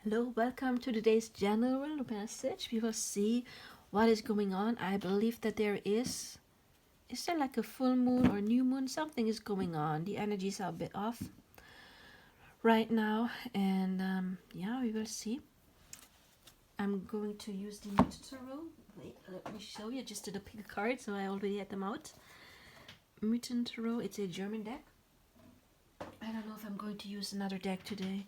Hello, welcome to today's general message. We will see what is going on. I believe that there is there like a full moon or new moon? Something is going on. The energies are a bit off right now, and yeah, we will see. I'm going to use the Tarot. Wait, let me show you. I just did a pick a card, so I already had them out. Mutant Tarot, it's a German deck. I don't know if I'm going to use another deck today.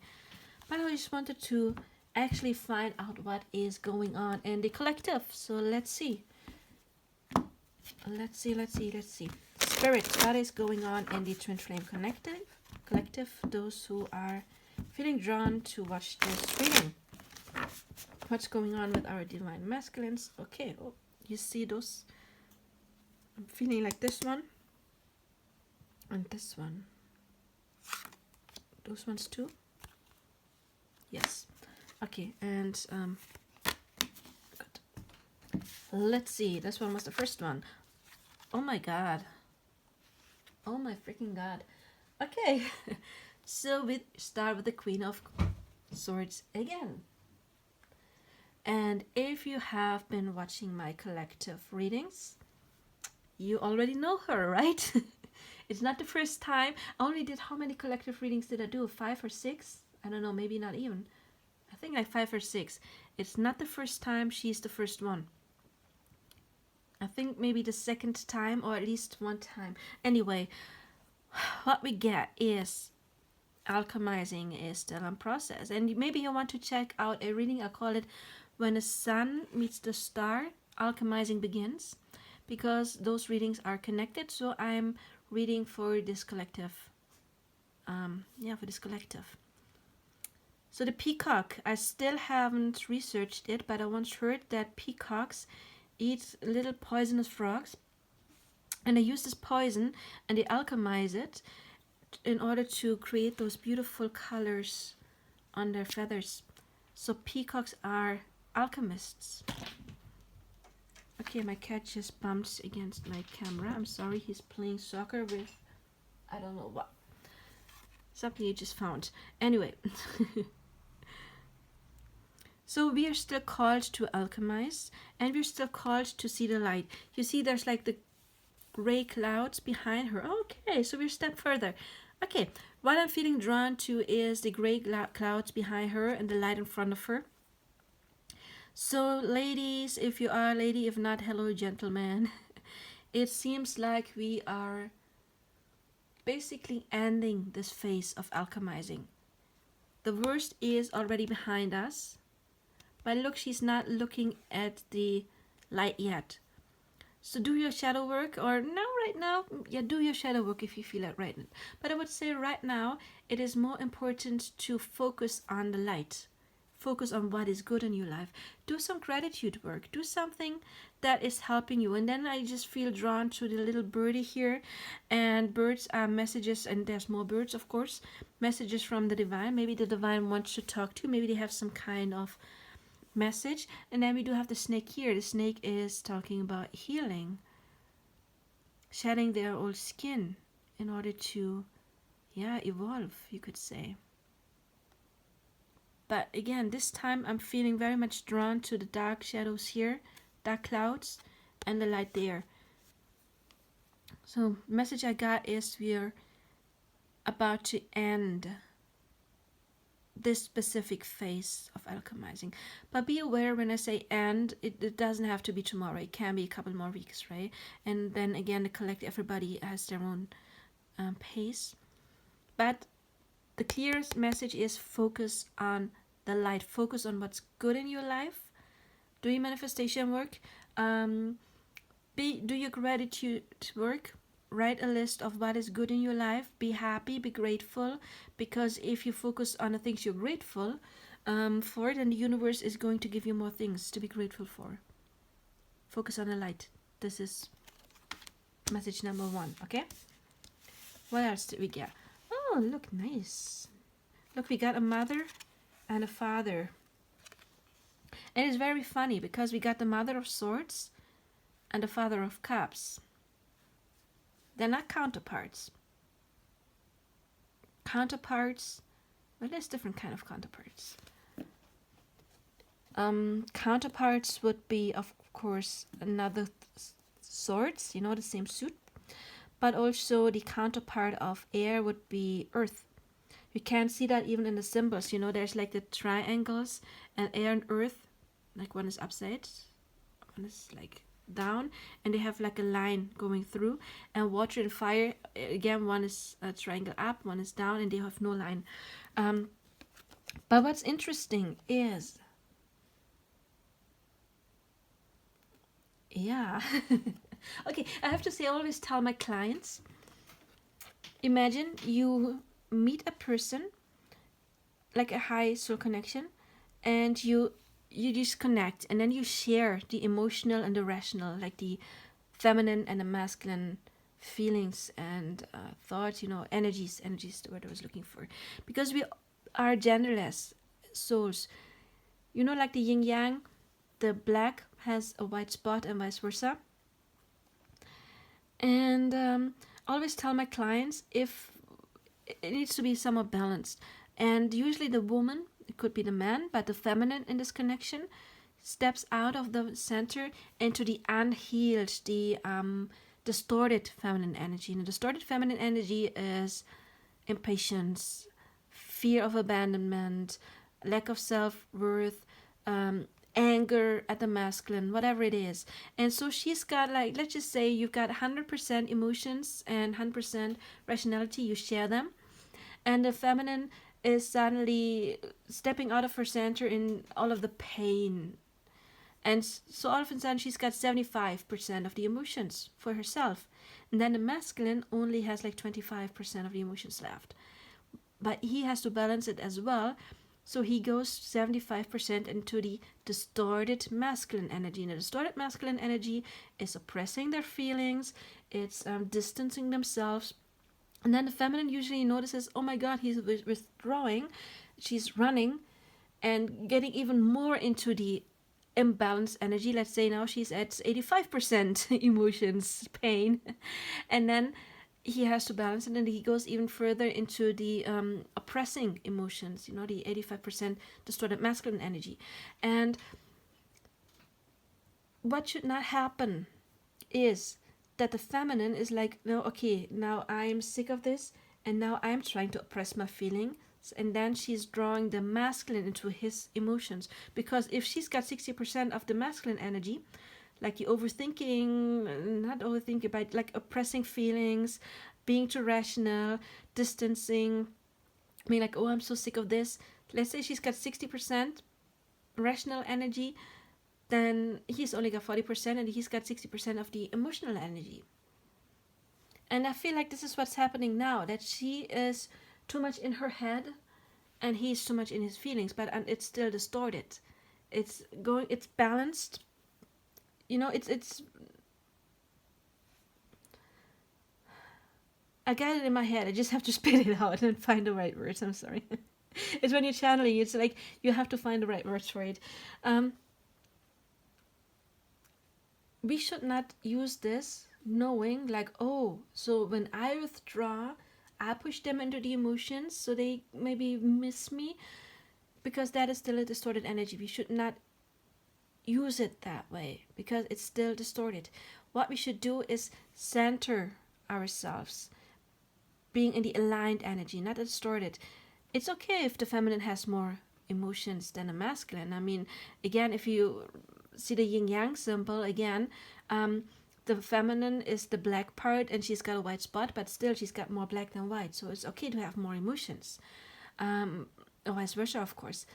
But I just wanted to actually find out what is going on in the collective. So let's see. Let's see. Spirit, what is going on in the Twin Flame Collective, those who are feeling drawn to watch this reading. What's going on with our Divine Masculines? Okay, oh, you see those? I'm feeling like this one. And this one. Those ones too? Yes. Okay, and good. Let's see. This one was the first one. Oh my god. Oh my freaking god. Okay. So we start with the Queen of Swords again. And if you have been watching my collective readings, you already know her, right? It's not the first time. I only did, how many collective readings did I do? 5 or 6? I don't know, maybe not even. I think like 5 or 6. It's not the first time, she's the first one. I think maybe the second time, or at least one time. Anyway, what we get is alchemizing is still in process. And maybe you want to check out a reading. I call it When the Sun Meets the Star, Alchemizing Begins. Because those readings are connected. So I'm reading for this collective. For this collective. So the peacock, I still haven't researched it, but I once heard that peacocks eat little poisonous frogs, and they use this poison and they alchemize it in order to create those beautiful colors on their feathers. So peacocks are alchemists. Okay, my cat just bumped against my camera. I'm sorry, he's playing soccer with, I don't know what. Something he just found. Anyway. So we are still called to alchemize, and we're still called to see the light. You see there's like the gray clouds behind her. Okay, so we're a step further. Okay, what I'm feeling drawn to is the gray clouds behind her and the light in front of her. So ladies, if you are a lady, if not, hello gentlemen. It seems like we are basically ending this phase of alchemizing. The worst is already behind us. But look, she's not looking at the light yet. So do your shadow work, or no, right now, yeah, do your shadow work if you feel it right now. But I would say right now, it is more important to focus on the light. Focus on what is good in your life. Do some gratitude work. Do something that is helping you. And then I just feel drawn to the little birdie here. And birds are messages, and there's more birds, of course. Messages from the divine. Maybe the divine wants to talk to you. Maybe they have some kind of message. And then we do have the snake here. The snake is talking about healing, shedding their old skin in order to evolve, you could say. But again, this time I'm feeling very much drawn to the dark shadows here, dark clouds, and the light there. So message I got is we're about to end this specific phase of alchemizing. But be aware when I say end, it doesn't have to be tomorrow. It can be a couple more weeks, right? And then again, the collective, everybody has their own pace. But the clearest message is focus on the light. Focus on what's good in your life. Do your manifestation work. Do your gratitude work. Write a list of what is good in your life. Be happy, be grateful, because if you focus on the things you're grateful for, then the universe is going to give you more things to be grateful for. Focus on the light. This is message number 1, okay? What else did we get? Oh, look, nice. Look, we got a mother and a father. And it's very funny because we got the Mother of Swords and the Father of Cups. They're not counterparts. Counterparts, well, there's different kind of counterparts. Counterparts would be, of course, another swords, the same suit. But also the counterpart of air would be earth. You can see that even in the symbols. There's like the triangles and air and earth. Like one is upside, one is like down, and they have like a line going through. And water and fire, again, one is a triangle up, one is down, and they have no line. But what's interesting is, yeah. Okay, I have to say, I always tell my clients, imagine you meet a person, like a high soul connection, and you just connect, and then you share the emotional and the rational, like the feminine and the masculine feelings and thoughts, energies the word I was looking for, because we are genderless souls, like the yin yang, the black has a white spot and vice versa. And I always tell my clients, if it needs to be somewhat balanced, and usually the woman, it could be the man, but the feminine in this connection steps out of the center into the unhealed, the distorted feminine energy. And the distorted feminine energy is impatience, fear of abandonment, lack of self-worth, anger at the masculine, whatever it is. And so she's got, like, let's just say you've got 100% emotions and 100% rationality, you share them. And the feminine is suddenly stepping out of her center in all of the pain. And so all of a sudden she's got 75% of the emotions for herself. And then the masculine only has like 25% of the emotions left. But he has to balance it as well. So he goes 75% into the distorted masculine energy. And the distorted masculine energy is suppressing their feelings. It's distancing themselves. And then the feminine usually notices, oh my God, he's withdrawing. She's running and getting even more into the imbalanced energy. Let's say now she's at 85% emotions, pain. And then he has to balance it, and he goes even further into the oppressing emotions, the 85% distorted masculine energy. And what should not happen is that the feminine is like, no, okay, now I'm sick of this, and now I'm trying to oppress my feelings. And then she's drawing the masculine into his emotions. Because if she's got 60% of the masculine energy, like the overthinking, not overthinking, but like oppressing feelings, being too rational, distancing, being like, oh, I'm so sick of this. Let's say she's got 60% rational energy, then he's only got 40% and he's got 60% of the emotional energy. And I feel like this is what's happening now, that she is too much in her head and he's too much in his feelings, but it's still distorted. It's balanced. It's I got it in my head. I just have to spit it out and find the right words. I'm sorry. It's when you're channeling, it's like you have to find the right words for it. We should not use this knowing like, oh, so when I withdraw, I push them into the emotions so they maybe miss me, because that is still a distorted energy. We should not use it that way because it's still distorted. What we should do is center ourselves, being in the aligned energy, not distorted. It's okay if the feminine has more emotions than the masculine. I mean, again, if you see the yin yang symbol again, the feminine is the black part and she's got a white spot, but still she's got more black than white. So it's okay to have more emotions, or vice versa, of course.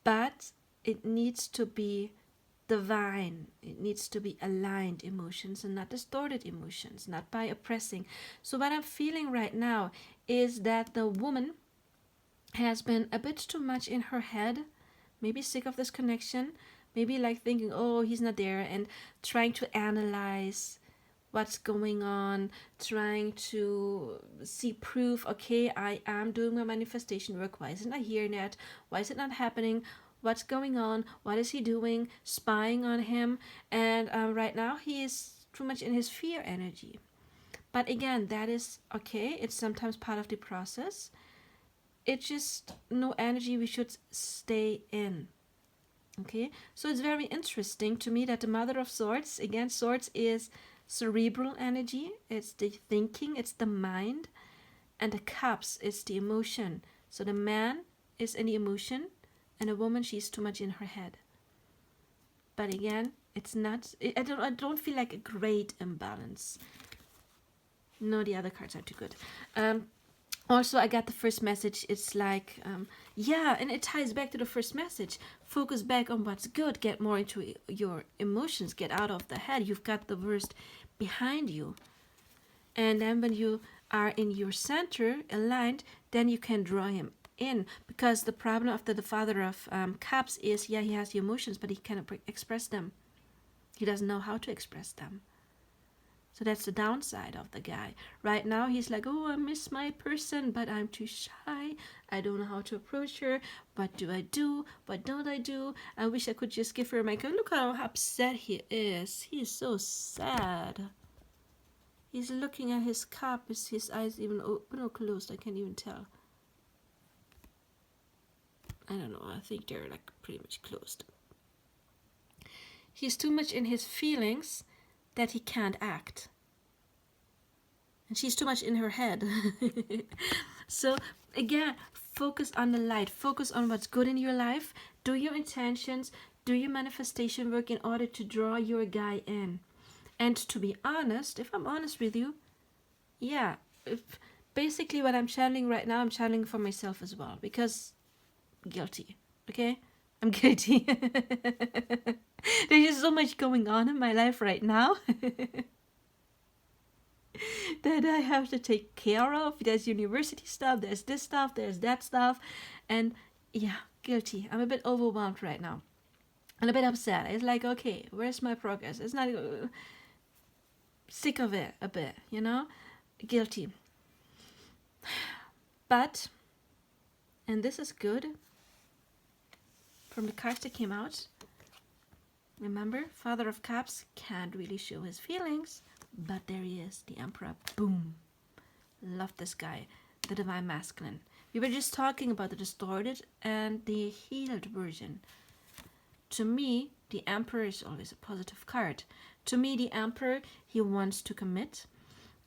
But it needs to be divine. It needs to be aligned emotions and not distorted emotions, not by oppressing. So what I'm feeling right now is that the woman has been a bit too much in her head, maybe sick of this connection, maybe like thinking, oh, he's not there, and trying to analyze what's going on, trying to see proof. Okay, I am doing my manifestation work. Why isn't I hearing that? Why is it not happening? What's going on? What is he doing? Spying on him. And right now he is too much in his fear energy. But again, that is okay. It's sometimes part of the process. It's just no energy we should stay in. Okay, so it's very interesting to me that the Mother of Swords, again, Swords is cerebral energy, it's the thinking, it's the mind, and the Cups is the emotion. So the man is in the emotion, and the woman, she's too much in her head. But again, it's not, I don't feel like a great imbalance. No, the other cards are too good. Also, I got the first message. It's like, yeah, and it ties back to the first message. Focus back on what's good. Get more into your emotions. Get out of the head. You've got the worst behind you. And then when you are in your center, aligned, then you can draw him in. Because the problem of the Father of Cups is, yeah, he has the emotions, but he cannot express them. He doesn't know how to express them. So that's the downside of the guy. Right now, he's like, oh, I miss my person, but I'm too shy. I don't know how to approach her. What do I do? What don't I do? I wish I could just give her my card. Look how upset he is. He is so sad. He's looking at his cup. Is his eyes even open or closed? I can't even tell. I don't know. I think they're like pretty much closed. He's too much in his feelings that he can't act. And she's too much in her head. So again, focus on the light. Focus on what's good in your life. Do your intentions. Do your manifestation work in order to draw your guy in. And to be honest, if I'm honest with you, yeah, basically what I'm channeling right now, I'm channeling for myself as well. Because guilty, okay? I'm guilty. There's just so much going on in my life right now that I have to take care of. There's university stuff, there's this stuff, there's that stuff. And yeah, guilty. I'm a bit overwhelmed right now. And a bit upset. It's like, okay, where's my progress? It's not... sick of it a bit, you know? Guilty. But, and this is good, from the cards that came out, remember, Father of Cups can't really show his feelings, but there he is, the Emperor. Boom. Love this guy, the Divine Masculine. We were just talking about the distorted and the healed version. To me, the Emperor is always a positive card. To me, the Emperor, he wants to commit.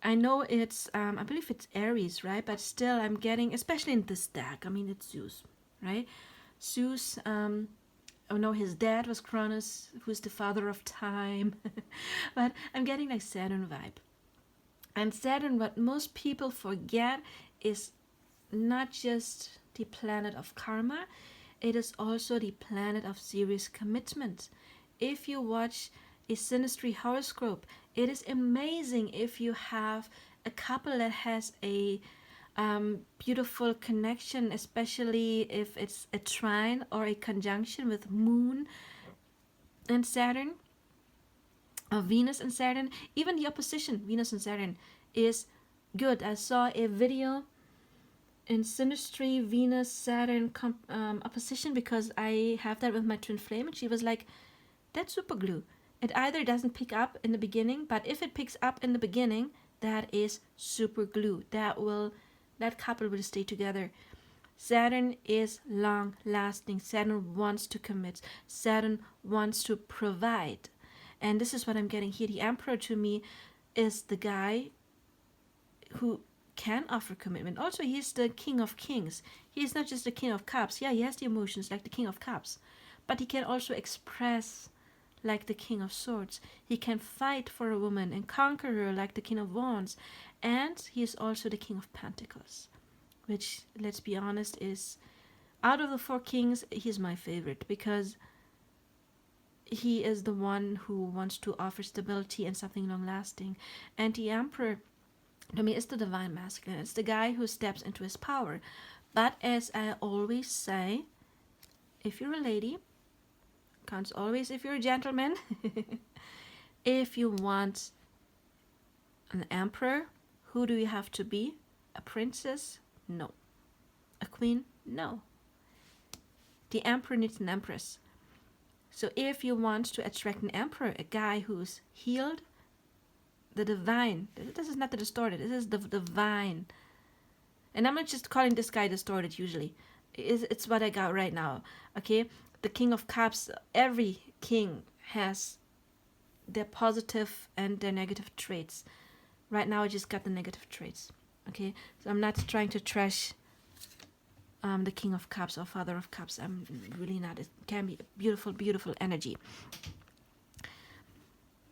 I know it's, I believe it's Aries, right? But still, I'm getting, especially in this deck, I mean, it's Zeus, right? Zeus, oh no, his dad was Cronus, who's the father of time. But I'm getting like Saturn vibe. And Saturn, what most people forget, is not just the planet of karma, it is also the planet of serious commitment. If you watch a Synastry horoscope, it is amazing if you have a couple that has a beautiful connection, especially if it's a trine or a conjunction with Moon and Saturn, or Venus and Saturn. Even the opposition, Venus and Saturn, is good. I saw a video in Synastry Venus Saturn opposition, because I have that with my twin flame, and she was like, that's super glue. It either doesn't pick up in the beginning, but if it picks up in the beginning, that is super glue. That couple will stay together. Saturn is long lasting. Saturn wants to commit. Saturn wants to provide. And this is what I'm getting here. The Emperor to me is the guy who can offer commitment. Also, he's the King of Kings. He's not just the King of Cups. Yeah, he has the emotions like the King of Cups. But he can also express like the King of Swords. He can fight for a woman and conquer her like the King of Wands. And he is also the King of Pentacles, which, let's be honest, is, out of the four kings, he's my favorite, because he is the one who wants to offer stability and something long lasting. And the Emperor, to me, is the Divine Masculine. It's the guy who steps into his power. But as I always say, if you're a lady, counts always if you're a gentleman. If you want an emperor, who do you have to be? A princess? No. A queen? No. The emperor needs an empress. So if you want to attract an emperor, a guy who's healed, the divine, this is not the distorted, this is the divine. And I'm not just calling this guy distorted usually. It's what I got right now. Okay? the King of Cups, every king has their positive and their negative traits. Right now I just got the negative traits. Okay, so I'm not trying to trash the King of Cups or Father of Cups. I'm really not. It can be a beautiful, beautiful energy.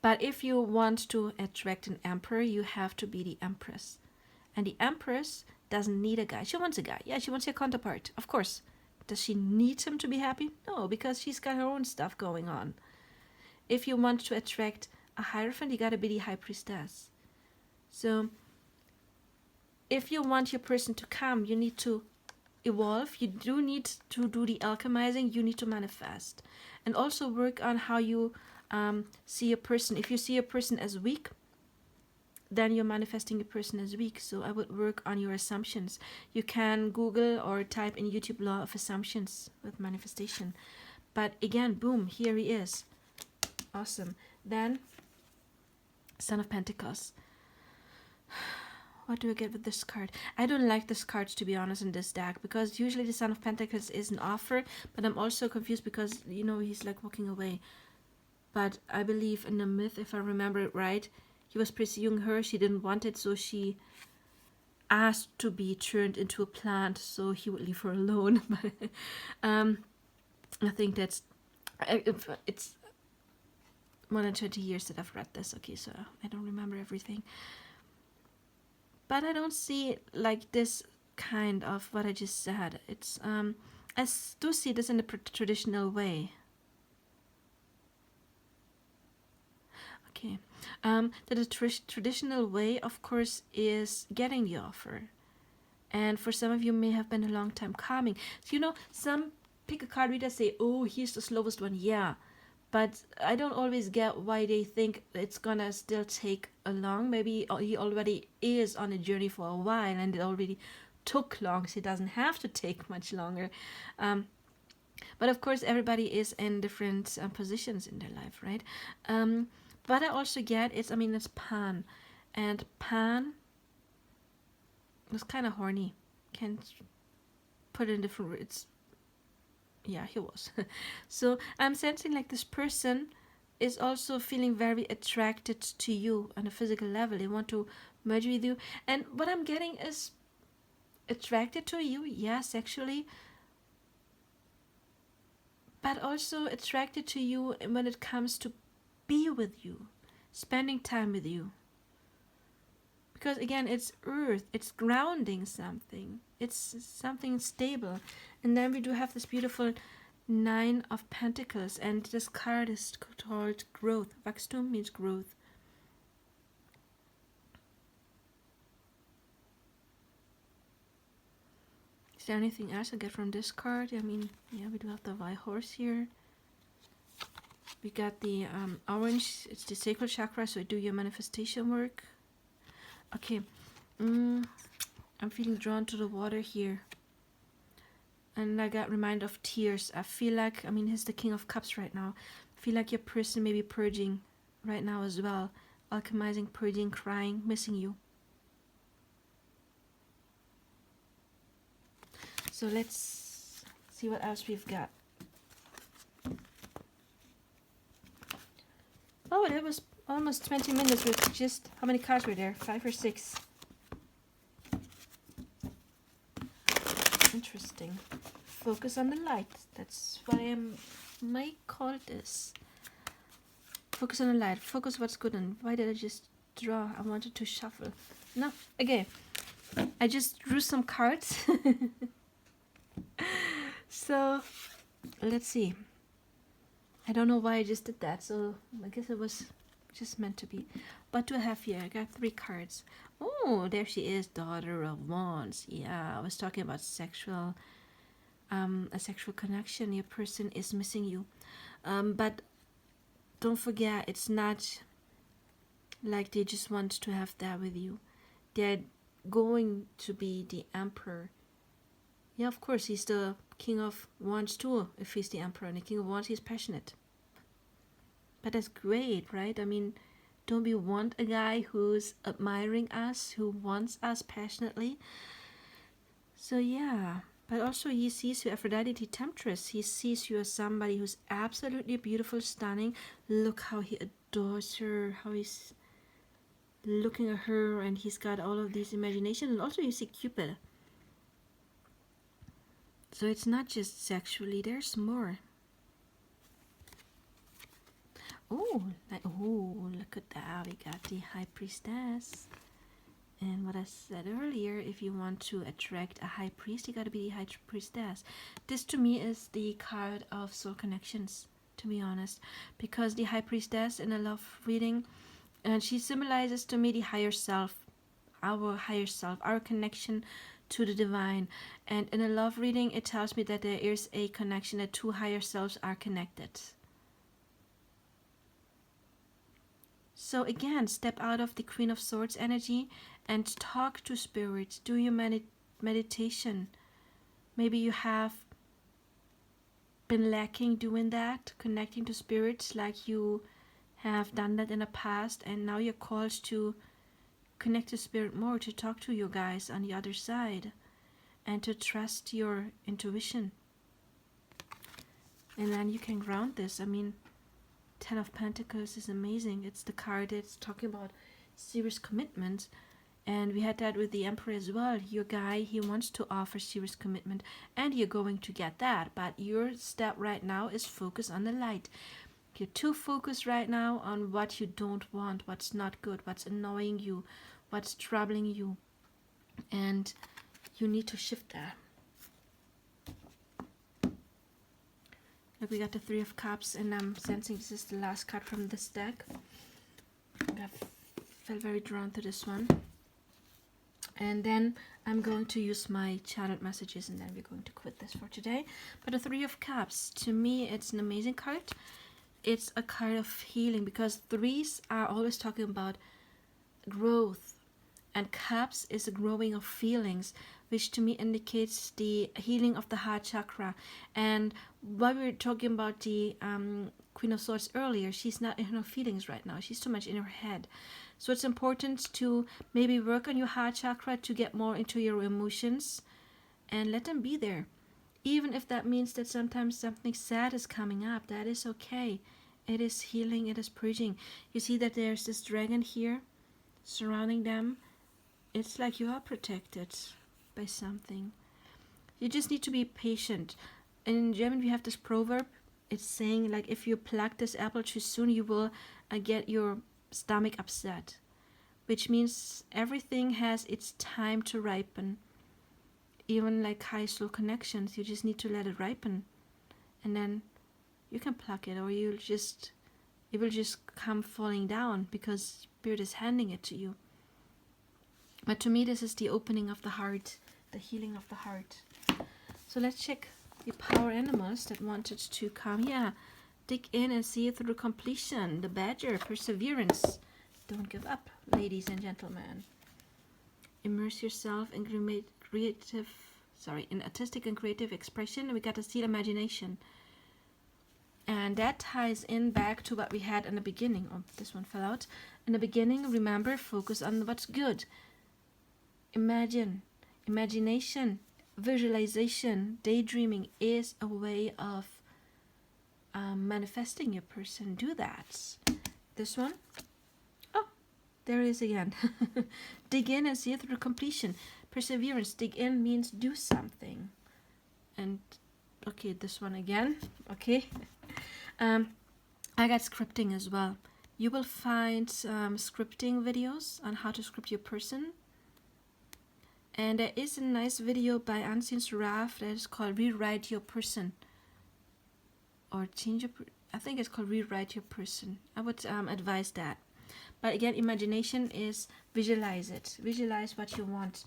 But if you want to attract an emperor, you have to be the Empress. And the Empress doesn't need a guy. She wants a guy. Yeah, she wants her counterpart, of course. Does she need him to be happy? No, because she's got her own stuff going on. If you want to attract a Hierophant, you gotta be the High Priestess. So, if you want your person to come, you need to evolve. You do need to do the alchemizing. You need to manifest. And also work on how you see a person. If you see a person as weak, then you're manifesting a person as weak. So I would work on your assumptions. You can Google or type in YouTube law of assumptions with manifestation. But again, boom, here he is. Awesome. Then Son of Pentacles. What do I get with this card? I don't like this card, to be honest, in this deck, because usually the Son of Pentacles is an offer, but I'm also confused because, you know, he's like walking away. But I believe in the myth, if I remember it right, he was pursuing her, she didn't want it, so she asked to be turned into a plant so he would leave her alone. I think that's, it's more than 20 years that I've read this, okay, so I don't remember everything. But I don't see it like this kind of what I just said. It's I do see this in a traditional way. Okay, the traditional way, of course, is getting the offer. And for some of you may have been a long time coming. So, you know, some pick a card readers say, oh, he's the slowest one. Yeah, but I don't always get why they think it's gonna still take a long. Maybe he already is on a journey for a while and it already took long, so it doesn't have to take much longer. But of course, everybody is in different positions in their life, right? But I also get it's Pan, and Pan was kind of horny. Can't put it in different words. Yeah, he was. So I'm sensing like this person is also feeling very attracted to you on a physical level. They want to merge with you. And what I'm getting is attracted to you, yeah, sexually, but also attracted to you when it comes to be with you, spending time with you. Because again, it's earth, it's grounding something, it's something stable. And then we do have this beautiful 9 of Pentacles, and this card is called growth. Wachstum means growth. Is there anything else I get from this card? I mean, yeah, we do have the white horse here. We got the orange, it's the sacral chakra, so do your manifestation work. Okay, I'm feeling drawn to the water here. And I got reminded of tears. I feel like, he's the King of Cups right now. I feel like your person may be purging right now as well. Alchemizing, purging, crying, missing you. So let's see what else we've got. Oh, that was almost 20 minutes with just, how many cards were there? 5 or 6. Interesting. Focus on the light. That's what I might call this. Focus on the light. Focus what's good. And why did I just draw? I wanted to shuffle. No, okay. I just drew some cards. So, let's see. I don't know why I just did that. So, I guess it was just meant to be. What do I have here? I got 3 cards. Oh, there she is, Daughter of Wands. Yeah, I was talking about sexual, a sexual connection. Your person is missing you. But don't forget, it's not like they just want to have that with you. They're going to be the Emperor. Yeah, of course, he's the King of Wands too, if he's the Emperor. And the King of Wands, he's passionate. But that's great, right? Don't we want a guy who's admiring us, who wants us passionately? So yeah, But also he sees you, Aphrodite Temptress. He sees you as somebody who's absolutely beautiful, stunning. Look how he adores her, how he's looking at her, and he's got all of these imagination. And also you see Cupid. So it's not just sexually, there's more. Oh, look at that. We got the High Priestess. And what I said earlier, if you want to attract a high priest, you gotta be the high priestess. This to me is the card of soul connections, to be honest. Because the high priestess in a love reading, and she symbolizes to me the higher self, our connection to the divine. And in a love reading, it tells me that there is a connection, that two higher selves are connected. So again, step out of the Queen of Swords energy and talk to spirit. Do your meditation. Maybe you have been lacking doing that, connecting to spirits, like you have done that in the past, and now you're called to connect to spirit more, to talk to you guys on the other side, and to trust your intuition. And then you can ground this. I mean, 10 of Pentacles is amazing. It's the card that's talking about serious commitment. And we had that with the Emperor as well. Your guy, he wants to offer serious commitment, and you're going to get that. But your step right now is focus on the light. You're too focused right now on what you don't want, what's not good, what's annoying you, what's troubling you. And you need to shift that. Look, we got the Three of Cups, and I'm sensing this is the last card from this deck. I felt very drawn to this one. And then I'm going to use my channeled messages, and then we're going to quit this for today. But the Three of Cups, to me, it's an amazing card. It's a card of healing, because threes are always talking about growth. And cups is a growing of feelings, which to me indicates the healing of the heart chakra. And while we were talking about the Queen of Swords earlier, she's not in her feelings right now. She's too much in her head. So it's important to maybe work on your heart chakra to get more into your emotions and let them be there. Even if that means that sometimes something sad is coming up, that is okay. It is healing, it is purging. You see that there's this dragon here surrounding them. It's like you are protected by something. You just need to be patient. In German, we have this proverb. It's saying, like, if you pluck this apple too soon, you will get your stomach upset. Which means everything has its time to ripen. Even like high soul connections, you just need to let it ripen. And then you can pluck it, or it will just come falling down because Spirit is handing it to you. But to me, this is the opening of the heart, the healing of the heart. So let's check the power animals that wanted to come. Yeah, dig in and see it through completion. The badger, perseverance. Don't give up, ladies and gentlemen. Immerse yourself in in artistic and creative expression. And we got the seal, imagination. And that ties in back to what we had in the beginning. Oh, this one fell out. In the beginning, remember, focus on what's good. Imagination, visualization, daydreaming is a way of manifesting your person. Do that. This one. Oh, there it is again. Dig in and see it through completion. Perseverance. Dig in means do something. And okay, this one again. Okay. I got scripting as well. You will find scripting videos on how to script your person. And there is a nice video by Unseen Seraph that is called Rewrite Your Person. Or change your... I think it's called Rewrite Your Person. I would advise that. But again, imagination is visualize it. Visualize what you want.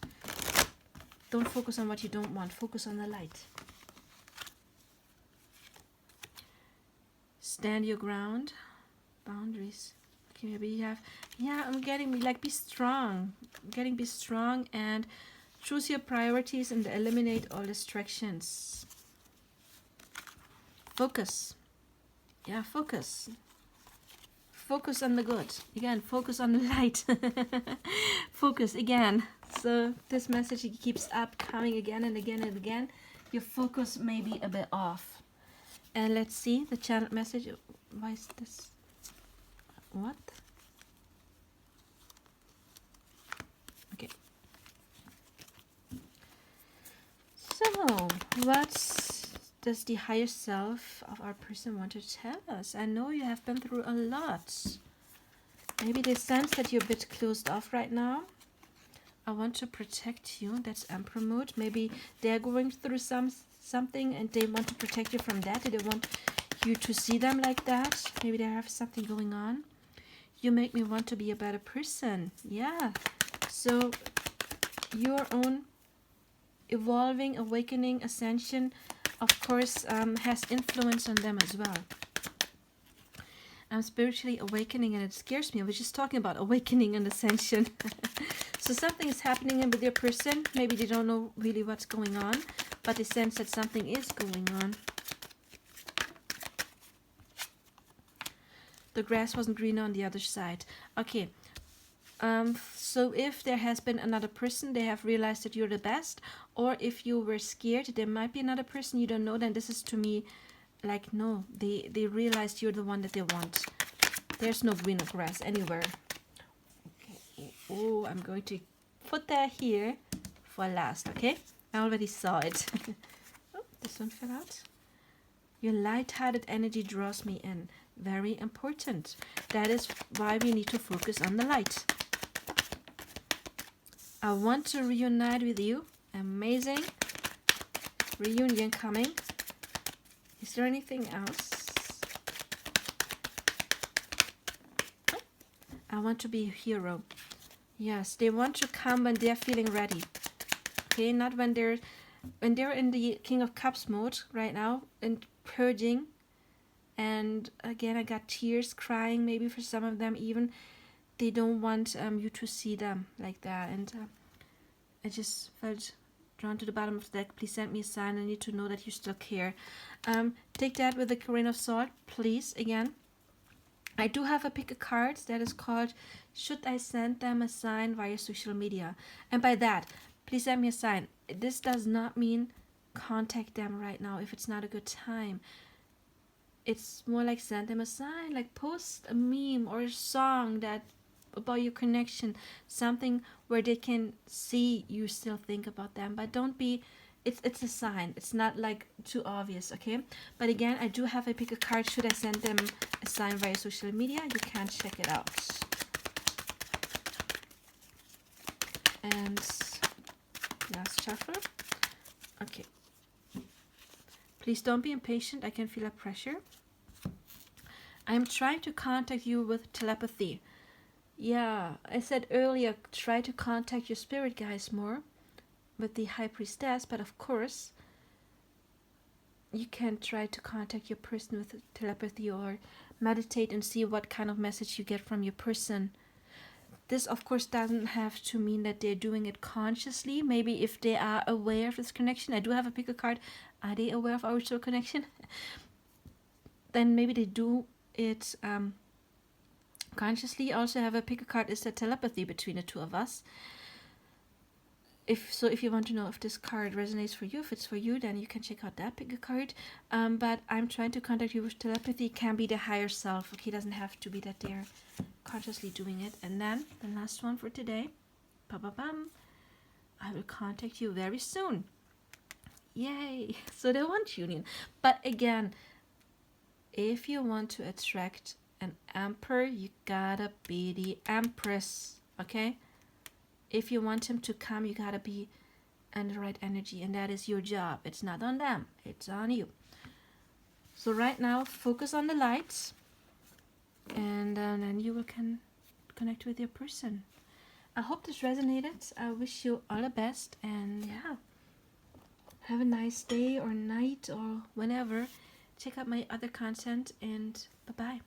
Don't focus on what you don't want. Focus on the light. Stand your ground. Boundaries. Okay, maybe you have... Yeah, I'm getting... Like, be strong. Be strong and... choose your priorities and eliminate all distractions. Focus. Yeah, focus. Focus on the good. Again, focus on the light. Focus again. So this message keeps up coming again and again and again. your focus may be a bit off. And let's see the channel message. Why is this? What? Okay. So, what does the higher self of our person want to tell us? I know you have been through a lot. Maybe they sense that you're a bit closed off right now. I want to protect you. That's Emperor mode. Maybe they're going through something and they want to protect you from that. They don't want you to see them like that. Maybe they have something going on. You make me want to be a better person. Yeah. So your own evolving, awakening, ascension, of course, has influence on them as well. I'm spiritually awakening, and it scares me. I was just talking about awakening and ascension. So something is happening with your person. Maybe they don't know really what's going on, but they sense that something is going on. The grass wasn't greener on the other side. Okay. So if there has been another person, they have realized that you're the best. Or if you were scared, there might be another person you don't know. Then this is to me like, no, they realized you're the one that they want. There's no greener grass anywhere. Okay. Oh, I'm going to put that here for last, okay? I already saw it. Oh, this one fell out. Your light-hearted energy draws me in. Very important. That is why we need to focus on the light. I want to reunite with you. Amazing. Reunion coming. Is there anything else? I want to be a hero. Yes, they want to come when they're feeling ready. Okay, not when they're in the King of Cups mode right now and purging. And again, I got tears crying, maybe for some of them even. They don't want you to see them like that. And I just felt drawn to the bottom of the deck. Please send me a sign. I need to know that you still care. Take that with a grain of salt, please, again. I do have a pick a card that is called Should I Send Them a Sign via social media? And by that, please send me a sign. This does not mean contact them right now if it's not a good time. It's more like send them a sign, like post a meme or a song that about your connection, something where they can see you still think about them, but don't be, it's a sign. It's not like too obvious, okay? But again, I do have a pick a card. Should I send them a sign via social media? You can check it out. And last shuffle. Okay. Please don't be impatient. I can feel a pressure. I am trying to contact you with telepathy. Yeah, I said earlier, try to contact your spirit guides more with the High Priestess, but of course, you can try to contact your person with telepathy or meditate and see what kind of message you get from your person. This, of course, doesn't have to mean that they're doing it consciously. Maybe if they are aware of this connection, I do have a pick a card. Are they aware of our soul connection? Then maybe they do it consciously. Also have a pick a card. Is the telepathy between the two of us? If you want to know if this card resonates for you, if it's for you, then you can check out that pick a card. But I'm trying to contact you with telepathy. It can be the higher self. Okay, it doesn't have to be that they're consciously doing it. And then the last one for today. Ba-ba-bam. I will contact you very soon. Yay! So they want union. But again, if you want to attract an emperor, you gotta be the empress. Okay? If you want him to come, you gotta be in the right energy, and that is your job. It's not on them, it's on you. So right now, focus on the lights, and then you can connect with your person. I hope this resonated. I wish you all the best, and yeah, have a nice day or night or whenever. Check out my other content, and bye-bye.